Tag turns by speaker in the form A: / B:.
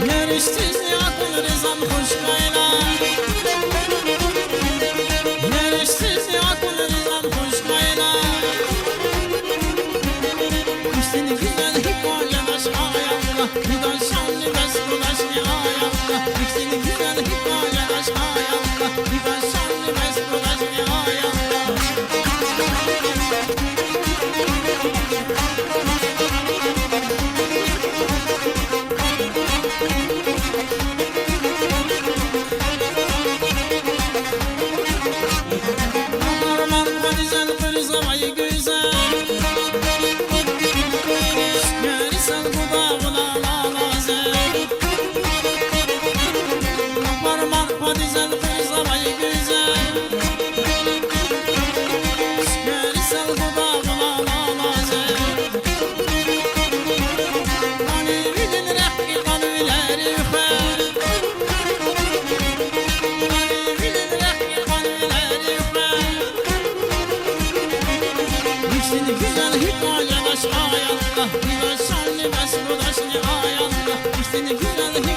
A: Yarışsız yakın rızam hoş kayla. Yarışsız yakın rızam hoş kayla. Seni güzel hikayelaş ayakla. Güzel şanlı meskudaş ne ayakla. Seni güzel hikayelaş ayakla. Güzel şanlı meskudaş ne ayakla. Aman güzel kızım ay güzel. Yarısal budağına lalazer. Aman güzel kızım ay güzel. Yarısal budağına lalazer. Kalbinin rehki kalbileri üfer. Kalbinin rehki kalbileri üfer. Seni güzel hikayelaş ayakla. Güzel şanlı meskudaş ne ayakla. Seni güzel